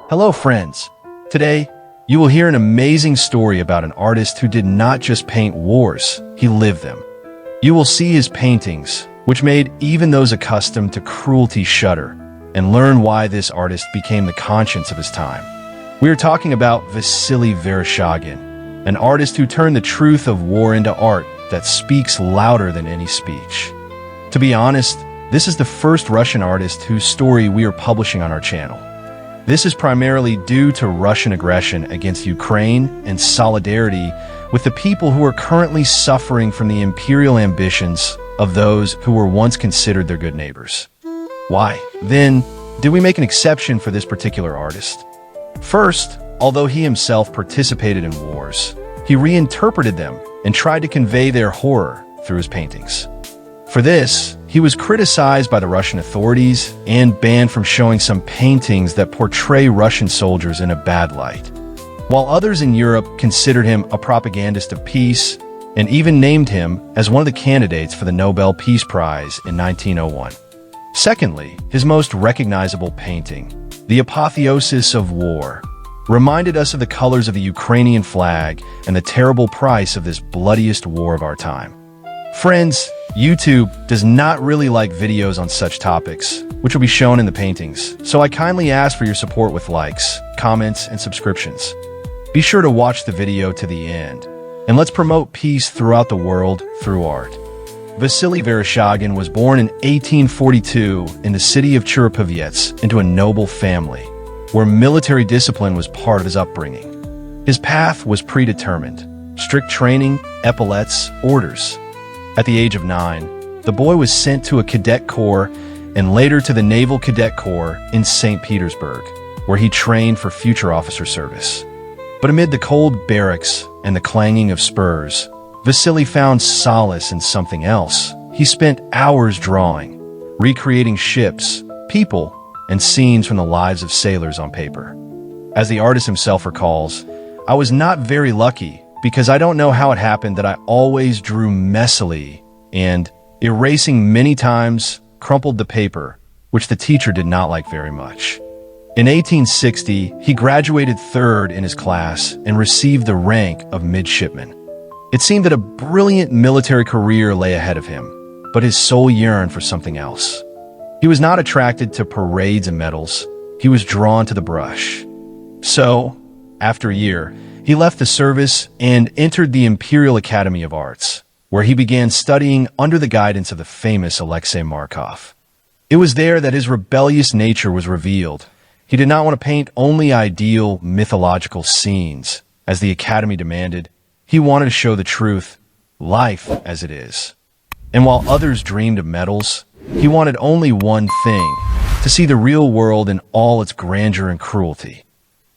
Hello friends! Today, you will hear an amazing story about an artist who did not just paint wars, he lived them. You will see his paintings, which made even those accustomed to cruelty shudder, and learn why this artist became the conscience of his time. We are talking about Vasily Vereshchagin, an artist who turned the truth of war into art that speaks louder than any speech. To be honest, this is the first Russian artist whose story we are publishing on our channel. This is primarily due to Russian aggression against Ukraine and solidarity with the people who are currently suffering from the imperial ambitions of those who were once considered their good neighbors. Why, then, did we make an exception for this particular artist? First, although he himself participated in wars, he reinterpreted them and tried to convey their horror through his paintings. For this, he was criticized by the Russian authorities and banned from showing some paintings that portray Russian soldiers in a bad light, while others in Europe considered him a propagandist of peace and even named him as one of the candidates for the Nobel Peace Prize in 1901. Secondly, his most recognizable painting, The Apotheosis of War, reminded us of the colors of the Ukrainian flag and the terrible price of this bloodiest war of our time. Friends, YouTube does not really like videos on such topics, which will be shown in the paintings, so I kindly ask for your support with likes, comments, and subscriptions. Be sure to watch the video to the end, and let's promote peace throughout the world through art. Vasily Vereshchagin was born in 1842 in the city of Turkestan into a noble family, where military discipline was part of his upbringing. His path was predetermined: strict training, epaulets, orders. At the age of 9, the boy was sent to a cadet corps and later to the Naval Cadet Corps in St. Petersburg, where he trained for future officer service. But amid the cold barracks and the clanging of spurs, Vasily found solace in something else. He spent hours drawing, recreating ships, people, and scenes from the lives of sailors on paper. As the artist himself recalls, "I was not very lucky, because I don't know how it happened that I always drew messily and, erasing many times, crumpled the paper, which the teacher did not like very much." In 1860, he graduated third in his class and received the rank of midshipman. It seemed that a brilliant military career lay ahead of him, but his soul yearned for something else. He was not attracted to parades and medals. He was drawn to the brush. So, after a year, he left the service and entered the Imperial Academy of Arts, where he began studying under the guidance of the famous Alexei Markov. It was there that his rebellious nature was revealed. He did not want to paint only ideal mythological scenes, as the Academy demanded. He wanted to show the truth, life as it is. And while others dreamed of medals, he wanted only one thing: to see the real world in all its grandeur and cruelty.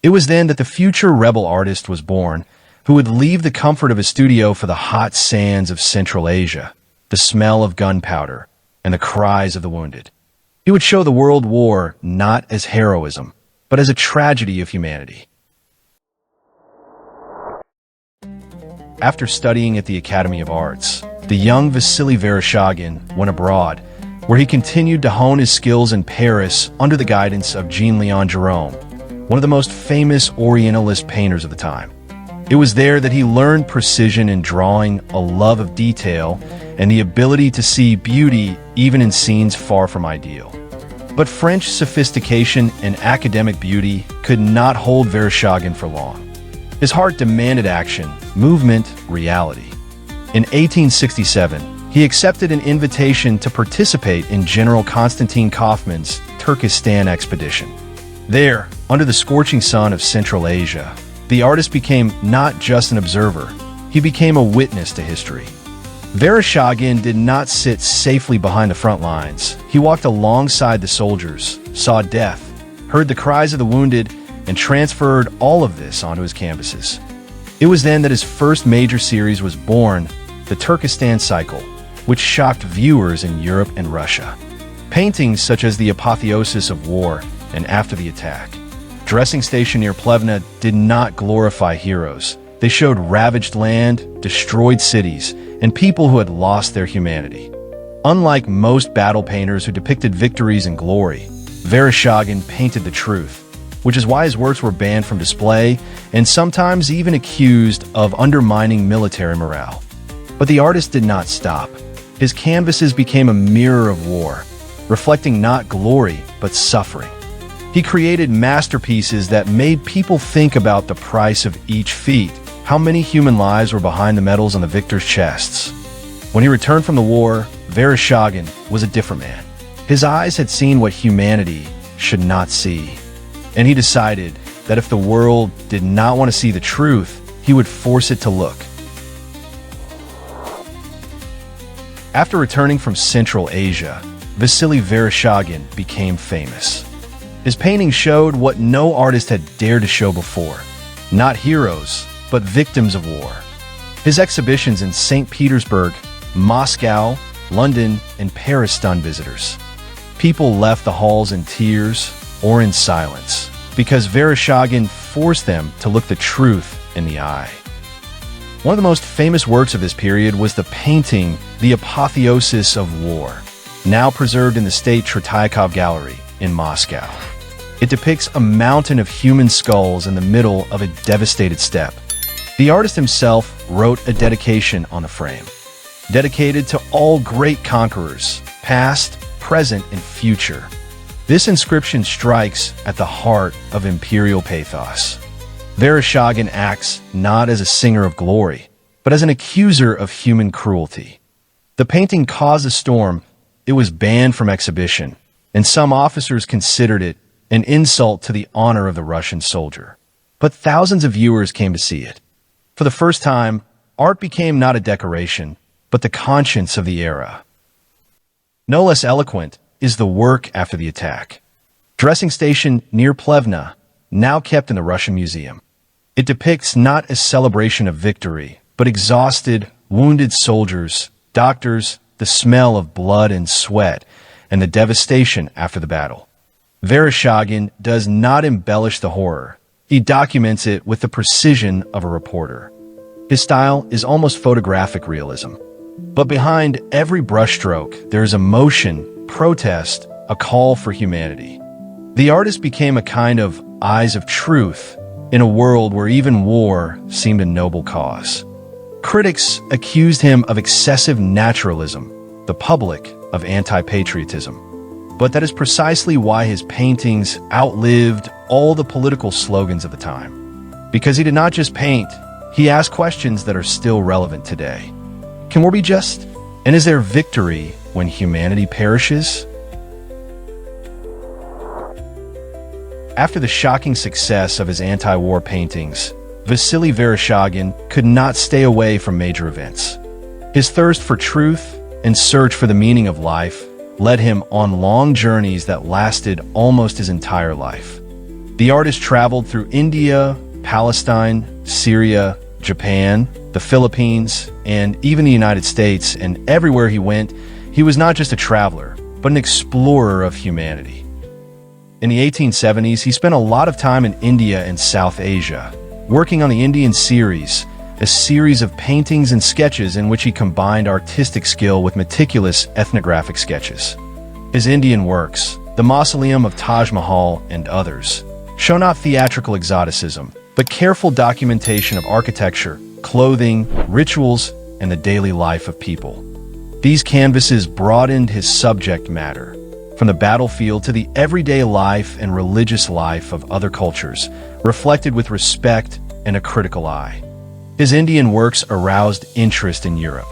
It was then that the future rebel artist was born, who would leave the comfort of his studio for the hot sands of Central Asia, the smell of gunpowder, and the cries of the wounded. He would show the world war not as heroism, but as a tragedy of humanity. After studying at the Academy of Arts, the young Vasily Vereshchagin went abroad, where he continued to hone his skills in Paris under the guidance of Jean-Léon Gérôme, one of the most famous Orientalist painters of the time. It was there that he learned precision in drawing, a love of detail, and the ability to see beauty even in scenes far from ideal. But French sophistication and academic beauty could not hold Vereshchagin for long. His heart demanded action, movement, reality. In 1867, he accepted an invitation to participate in General Konstantin Kaufmann's Turkestan expedition. There, under the scorching sun of Central Asia, the artist became not just an observer, he became a witness to history. Vereshchagin did not sit safely behind the front lines. He walked alongside the soldiers, saw death, heard the cries of the wounded, and transferred all of this onto his canvases. It was then that his first major series was born, the Turkestan Cycle, which shocked viewers in Europe and Russia. Paintings such as The Apotheosis of War and After the Attack, dressing Station Near Plevna did not glorify heroes. They showed ravaged land, destroyed cities, and people who had lost their humanity. Unlike most battle painters who depicted victories and glory, Vereshchagin painted the truth. which is why his works were banned from display and sometimes even accused of undermining military morale. But the artist did not stop. His canvases became a mirror of war, reflecting not glory, but suffering. He created masterpieces that made people think about the price of each feat, how many human lives were behind the medals on the victors' chests. When he returned from the war, Vereshchagin was a different man. His eyes had seen what humanity should not see, and he decided that if the world did not want to see the truth, he would force it to look. After returning from Central Asia, Vasily Vereshchagin became famous. His paintings showed what no artist had dared to show before, not heroes, but victims of war. His exhibitions in St. Petersburg, Moscow, London, and Paris stunned visitors. People left the halls in tears or in silence because Vereshchagin forced them to look the truth in the eye. One of the most famous works of this period was the painting The Apotheosis of War, now preserved in the State Tretyakov Gallery in Moscow. It depicts a mountain of human skulls in the middle of a devastated steppe. The artist himself wrote a dedication on the frame, dedicated to all great conquerors, past, present, and future. This inscription strikes at the heart of imperial pathos. Vereshchagin acts not as a singer of glory, but as an accuser of human cruelty. The painting caused a storm. It was banned from exhibition, and some officers considered it an insult to the honor of the Russian soldier. But thousands of viewers came to see it. For the first time, art became not a decoration, but the conscience of the era. No less eloquent is the work after the attack. Dressing Station Near Plevna, now kept in the Russian Museum. It depicts not a celebration of victory, but exhausted, wounded soldiers, doctors, the smell of blood and sweat, and the devastation after the battle. Vereshchagin does not embellish the horror. He documents it with the precision of a reporter. His style is almost photographic realism. But behind every brushstroke, there is emotion, protest, a call for humanity. The artist became a kind of eyes of truth in a world where even war seemed a noble cause. Critics accused him of excessive naturalism, the public of anti-patriotism. But that is precisely why his paintings outlived all the political slogans of the time. Because he did not just paint, he asked questions that are still relevant today. Can war be just? And is there victory when humanity perishes? After the shocking success of his anti-war paintings, Vasily Vereshchagin could not stay away from major events. His thirst for truth and search for the meaning of life led him on long journeys that lasted almost his entire life. The artist traveled through India, Palestine, Syria, Japan, the Philippines, and even the United States, and everywhere he went, he was not just a traveler, but an explorer of humanity. In the 1870s, he spent a lot of time in India and South Asia, working on the Indian series, a series of paintings and sketches in which he combined artistic skill with meticulous ethnographic sketches. His Indian works, the Mausoleum of Taj Mahal and others, show not theatrical exoticism, but careful documentation of architecture, clothing, rituals, and the daily life of people. These canvases broadened his subject matter, from the battlefield to the everyday life and religious life of other cultures, reflected with respect and a critical eye. His Indian works aroused interest in Europe.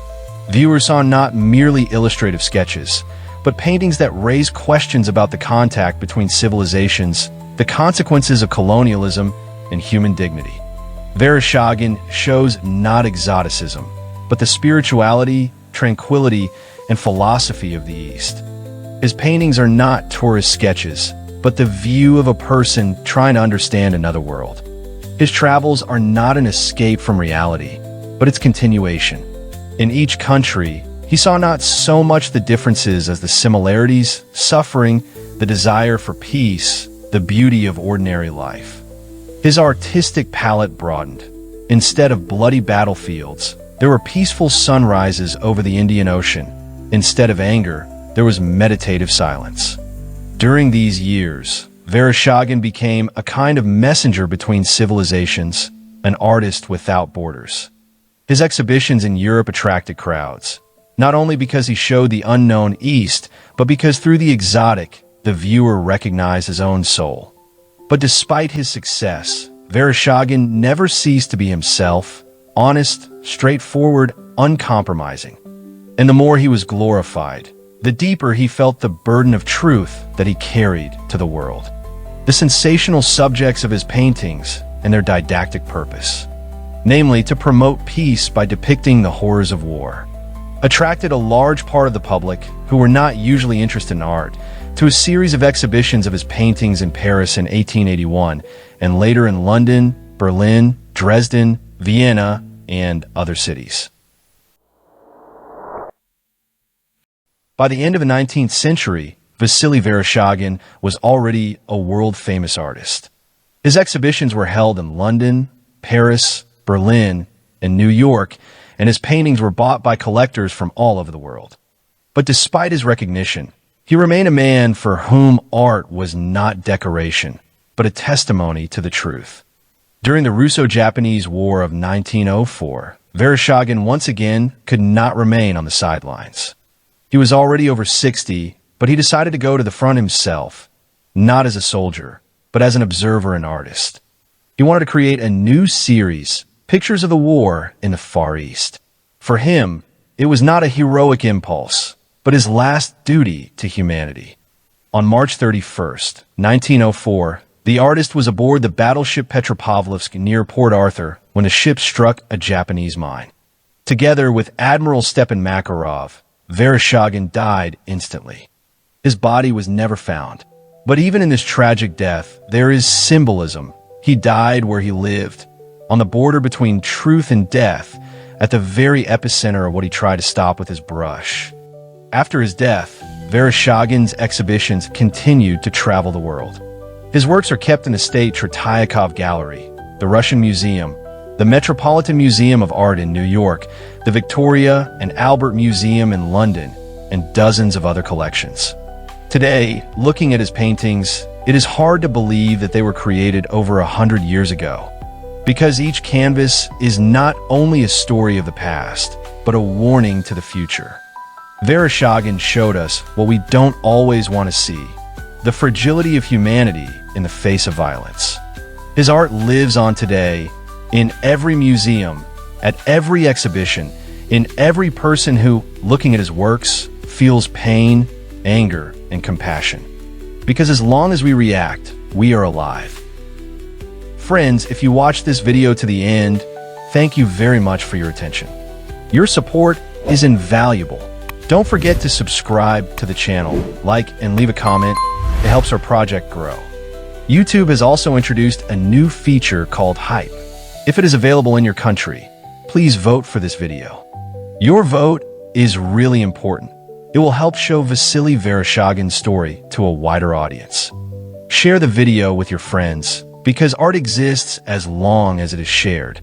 Viewers saw not merely illustrative sketches, but paintings that raised questions about the contact between civilizations, the consequences of colonialism, and human dignity. Vereshchagin shows not exoticism, but the spirituality, tranquility, and philosophy of the East. His paintings are not tourist sketches, but the view of a person trying to understand another world. His travels are not an escape from reality, but its continuation. In each country, he saw not so much the differences as the similarities, suffering, the desire for peace, the beauty of ordinary life. His artistic palette broadened. Instead of bloody battlefields, there were peaceful sunrises over the Indian Ocean. Instead of anger, there was meditative silence. During these years, Vereshchagin became a kind of messenger between civilizations, an artist without borders. His exhibitions in Europe attracted crowds, not only because he showed the unknown East, but because through the exotic, the viewer recognized his own soul. But despite his success, Vereshchagin never ceased to be himself, honest, straightforward, uncompromising. And the more he was glorified, the deeper he felt the burden of truth that he carried to the world. The sensational subjects of his paintings and their didactic purpose, namely to promote peace by depicting the horrors of war, attracted a large part of the public who were not usually interested in art to a series of exhibitions of his paintings in Paris in 1881 and later in London, Berlin, Dresden, Vienna, and other cities. By the end of the 19th century, Vasily Vereshchagin was already a world-famous artist. His exhibitions were held in London, Paris, Berlin, and New York, and his paintings were bought by collectors from all over the world. But despite his recognition, he remained a man for whom art was not decoration, but a testimony to the truth. During the Russo-Japanese War of 1904, Vereshchagin once again could not remain on the sidelines. He was already over 60, but he decided to go to the front himself, not as a soldier, but as an observer and artist. He wanted to create a new series, Pictures of the War in the Far East. For him, it was not a heroic impulse, but his last duty to humanity. On March 31st, 1904, the artist was aboard the battleship Petropavlovsk near Port Arthur when the ship struck a Japanese mine. Together with Admiral Stepan Makarov, Vereshchagin died instantly. His body was never found. But even in this tragic death, there is symbolism. He died where he lived, on the border between truth and death, at the very epicenter of what he tried to stop with his brush. After his death, Vereshchagin's exhibitions continued to travel the world. His works are kept in the State Tretiakov Gallery, the Russian Museum, the Metropolitan Museum of Art in New York, the Victoria and Albert Museum in London, and dozens of other collections. Today, looking at his paintings, it is hard to believe that they were created over 100 years ago, because each canvas is not only a story of the past, but a warning to the future. Vereshchagin showed us what we don't always want to see, the fragility of humanity in the face of violence. His art lives on today, in every museum, at every exhibition, in every person who, looking at his works, feels pain, anger, and compassion. Because as long as we react, we are alive. Friends, if you watched this video to the end, thank you very much for your attention. Your support is invaluable. Don't forget to subscribe to the channel, like, and leave a comment. It helps our project grow. YouTube has also introduced a new feature called Hype. If it is available in your country, please vote for this video. Your vote is really important. It will help show Vasily Vereshchagin's story to a wider audience. Share the video with your friends, because art exists as long as it is shared.